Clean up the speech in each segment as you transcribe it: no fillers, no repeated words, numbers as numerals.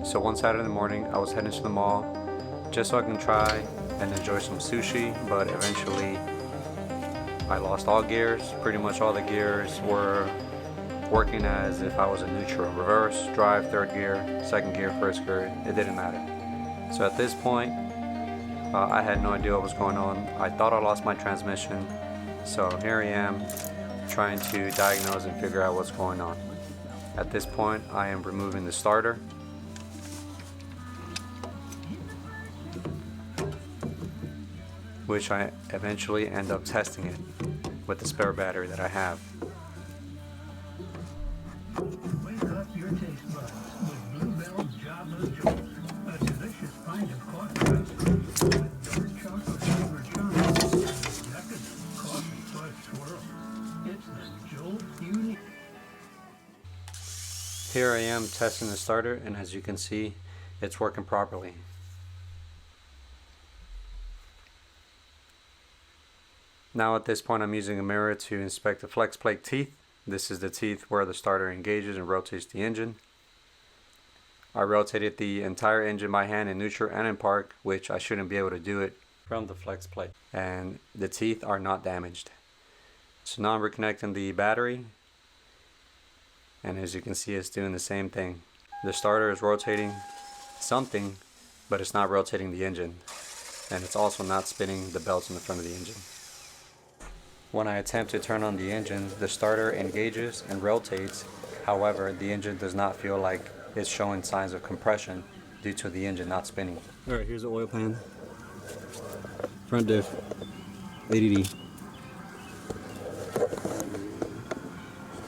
So one Saturday morning, I was heading to the mall just so I can try and enjoy some sushi, but eventually I lost all gears. Pretty much all the gears were working as if I was in neutral. Reverse, drive, third gear, second gear, first gear, it didn't matter. So at this point, I had no idea what was going on. I thought I lost my transmission. So here I am trying to diagnose and figure out what's going on. At this point, I am removing the starter. Which I eventually end up testing it with the spare battery that I have. Wake up your taste buds with Bluebell Java Jolt, a delicious pint of coffee ice cream with dark chocolate flavored chocolate and a decadent coffee fudge swirl. It's the Jolt you need. Here I am testing the starter, and as you can see, it's working properly. Now at this point, I'm using a mirror to inspect the flex plate teeth. This is the teeth where the starter engages and rotates the engine. I rotated the entire engine by hand in neutral and in park, which I shouldn't be able to do it from the flex plate. And the teeth are not damaged. So now I'm reconnecting the battery. And as you can see, it's doing the same thing. The starter is rotating something, but it's not rotating the engine. And it's also not spinning the belts in the front of the engine. When I attempt to turn on the engine, the starter engages and rotates. However, the engine does not feel like it's showing signs of compression due to the engine not spinning. Alright, here's the oil pan. Front diff, ADD.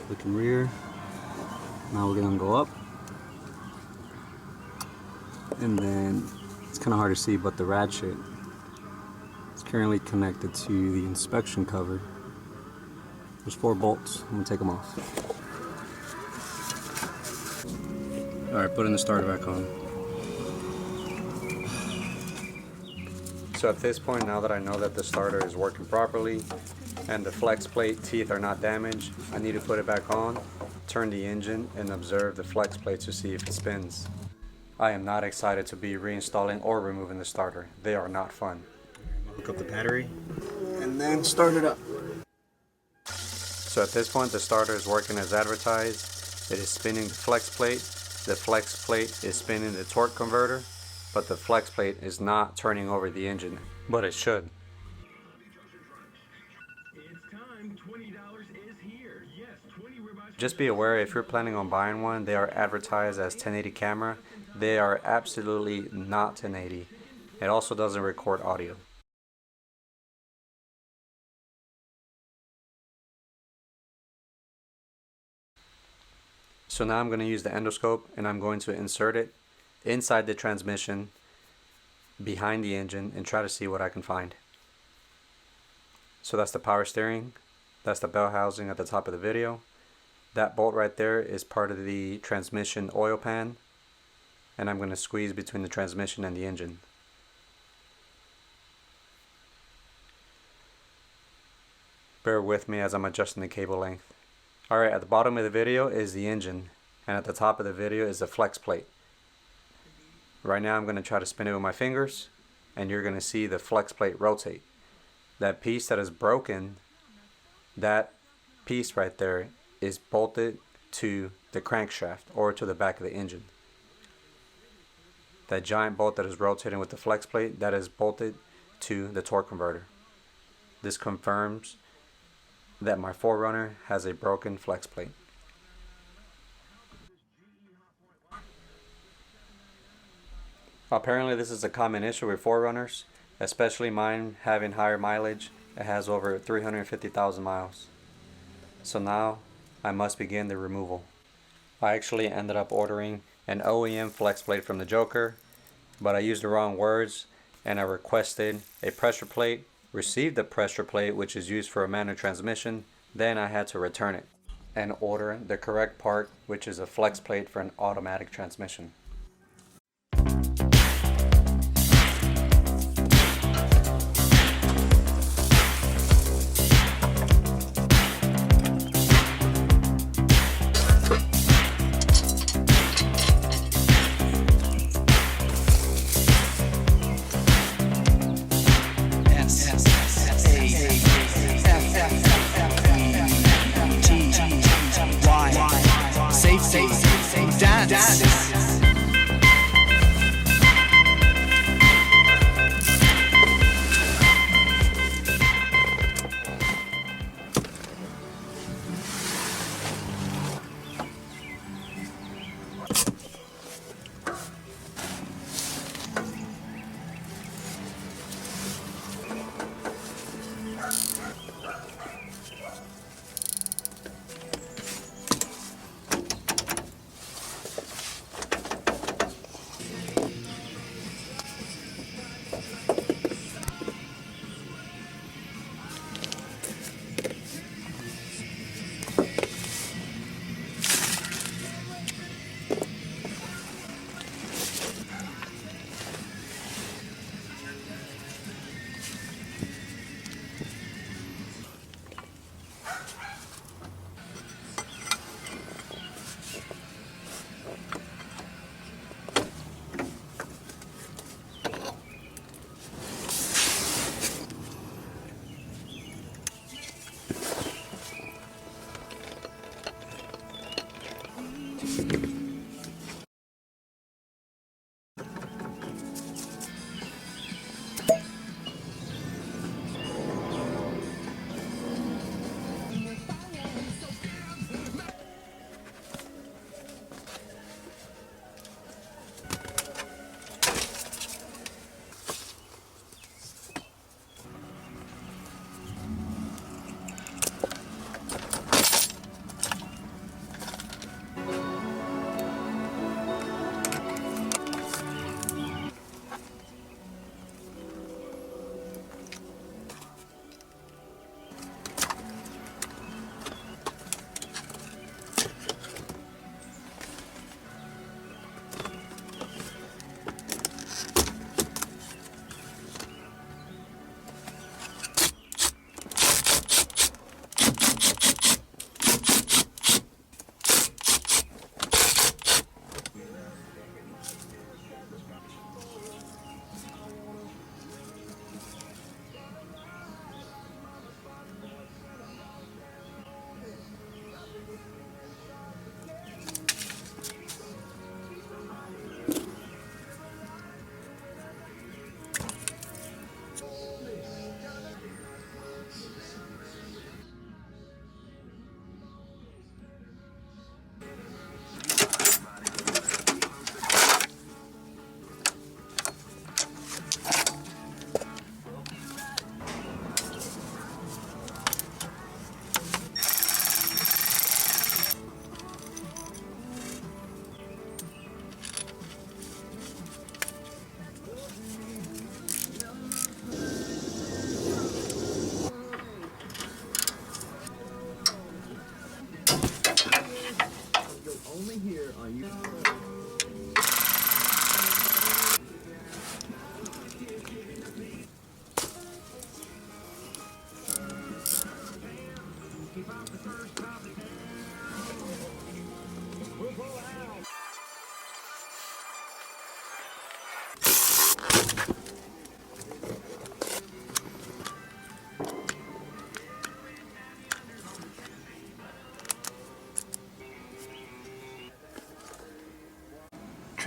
Looking rear. Now we're gonna go up. And then, it's kind of hard to see, but the ratchet is currently connected to the inspection cover. There's 4 bolts. I'm gonna take them off. Alright, putting the starter back on. So at this point, now that I know that the starter is working properly and the flex plate teeth are not damaged, I need to put it back on, turn the engine, and observe the flex plate to see if it spins. I am not excited to be reinstalling or removing the starter. They are not fun. Hook up the battery and then start it up. So at this point, the starter is working as advertised. It is spinning the flex plate. The flex plate is spinning the torque converter, but the flex plate is not turning over the engine, but it should. Just be aware, if you're planning on buying one, they are advertised as 1080 camera. They are absolutely not 1080. It also doesn't record audio. So now I'm going to use the endoscope and I'm going to insert it inside the transmission behind the engine and try to see what I can find. So that's the power steering. That's the bell housing at the top of the video. That bolt right there is part of the transmission oil pan, and I'm going to squeeze between the transmission and the engine. Bear with me as I'm adjusting the cable length. Alright, at the bottom of the video is the engine, and at the top of the video is the flex plate. Right now I'm going to try to spin it with my fingers, and you're going to see the flex plate rotate. That piece that is broken, that piece right there is bolted to the crankshaft or to the back of the engine. That giant bolt that is rotating with the flex plate, that is bolted to the torque converter. This confirms that my 4Runner has a broken flex plate. Apparently this is a common issue with 4Runners, especially mine having higher mileage. It has over 350,000 miles. So now I must begin the removal. I actually ended up ordering an OEM flex plate from the Joker, but I used the wrong words and I requested a pressure plate, received the pressure plate which is used for a manual transmission, then I had to return it and order the correct part, which is a flex plate for an automatic transmission. dance.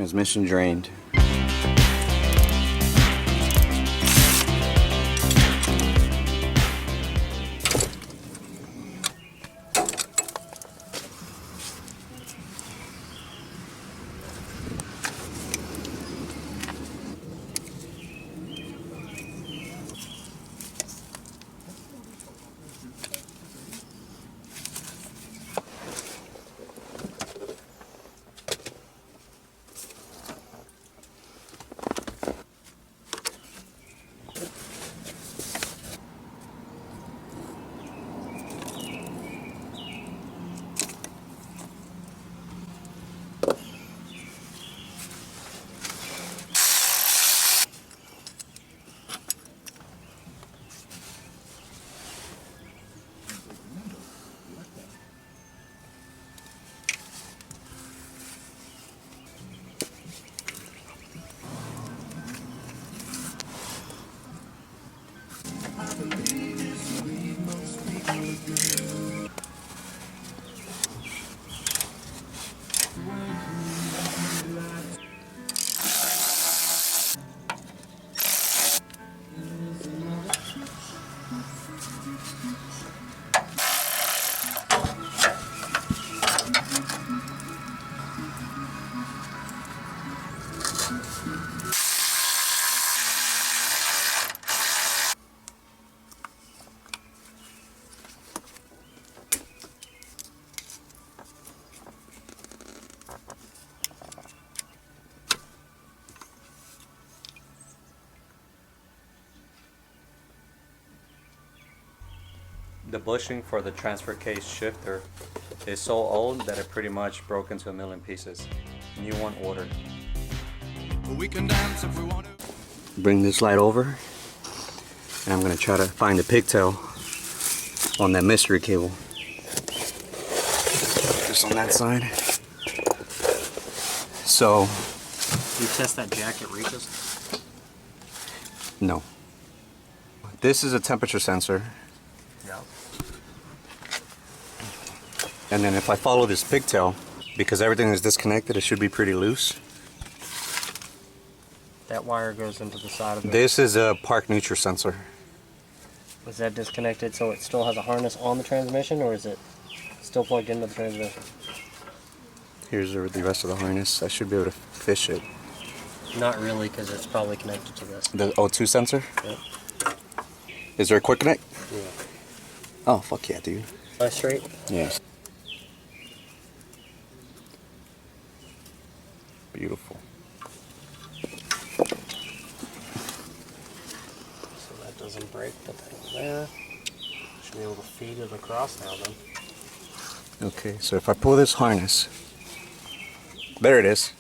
Transmission drained. The bushing for the transfer case shifter is so old that it pretty much broke into a million pieces. New one ordered. We can dance if we want to. Bring this light over, and I'm gonna try to find the pigtail on that mystery cable. Just on that side. So, You test that jacket reaches? no. This is a temperature sensor, Yeah. and then if I follow this pigtail, because everything is disconnected, it should be pretty loose. That wire goes into the side of it. This is a park neutral sensor. Is that disconnected so it still has a harness on the transmission, or is it still plugged into the transmission? Here's the rest of the harness. I should be able to fish it. Not really, because it's probably connected to this. The O2 sensor? Yep. Is there a quick connect? Yeah. Oh, fuck yeah, dude. Am I straight? Yes. Beautiful. So that doesn't break, put that on there. Should be able to feed it across now then. Okay, so if I pull this harness, there it is.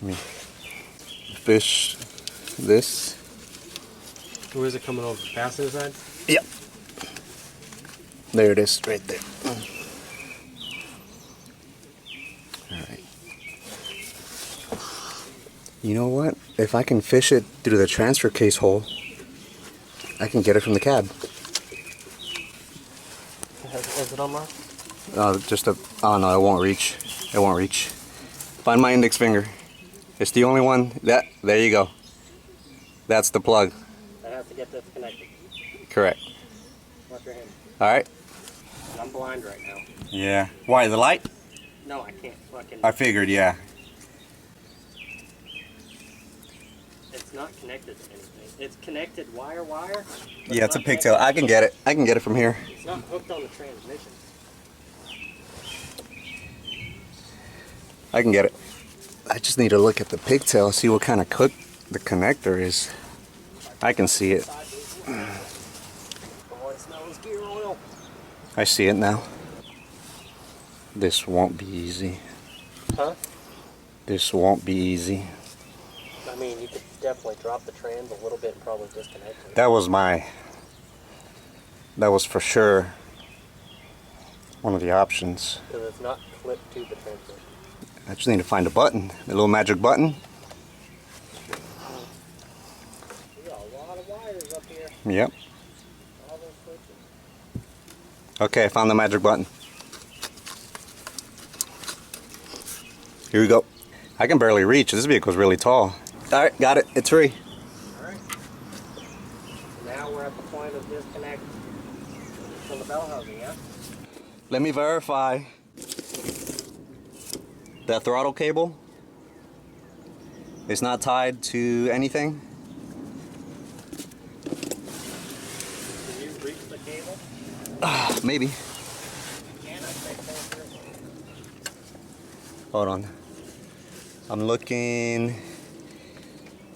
Let me fish this. Where is it coming over? The passenger side? Yep. There it is, right there. Alright. You know what? If I can fish it through the transfer case hole, I can get it from the cab. Is it unlocked? Oh no, it won't reach. It won't reach. Find my index finger. It's the only one. There you go. That's the plug. I have to get this connected. Correct. Watch your hand. Alright. I'm blind right now. Yeah. Why, the light? No, I can't fucking... I figured, yeah. It's not connected to anything. It's connected wire. But Yeah, it's a not pigtail. I can get it. I can get it from here. It's not hooked on the transmission. I can get it. I just need to look at the pigtail, see what kind of cook the connector is. I can see it. Oh, it smells gear oil. I see it now. This won't be easy. Huh? This won't be easy. I mean, you could definitely drop the trans a little bit and probably disconnect it. That was for sure one of the options. Because it's not clipped to the transmission. I just need to find a button, a little magic button. We got a lot of wires up here. Yep. All those switches. Okay, I found the magic button. Here we go. I can barely reach. This vehicle's really tall. Alright, got it. It's free. Alright. Now we're at the point of disconnect from the bell housing, yeah? Let me verify. That throttle cable is not tied to anything. Can you reach the cable? Maybe. You can, I think so. Hold on. I'm looking.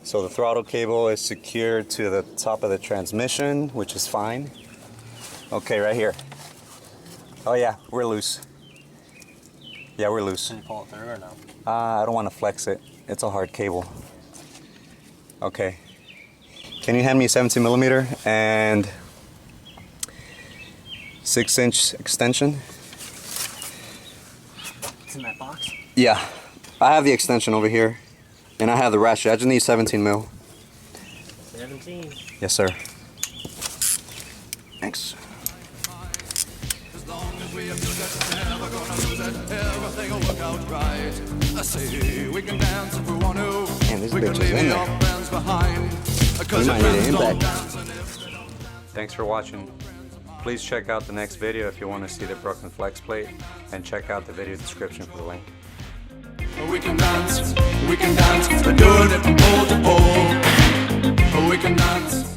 So the throttle cable is secured to the top of the transmission, which is fine. Okay, right here. Oh yeah, we're loose. Yeah, we're loose. Can you pull it through or no? I don't want to flex it. It's a hard cable. Okay. Can you hand me a 17 millimeter and 6-inch extension? It's in that box? Yeah. I have the extension over here. And I have the ratchet. I just need 17 mil. 17. Yes, sir. Thanks. As long as we have music, never gonna lose it. Everything will work out right. I say we can dance if we want to. Man, this We can bitch is leave in your there. friends behind. We Cause your might need friends an don't impact. dance, and if they don't Thanks for watching. Please check out the next video if you want to see the broken flex plate, and check out the video description for the link. we can dance, we can dance. We're doing it from pole to pole. We can dance.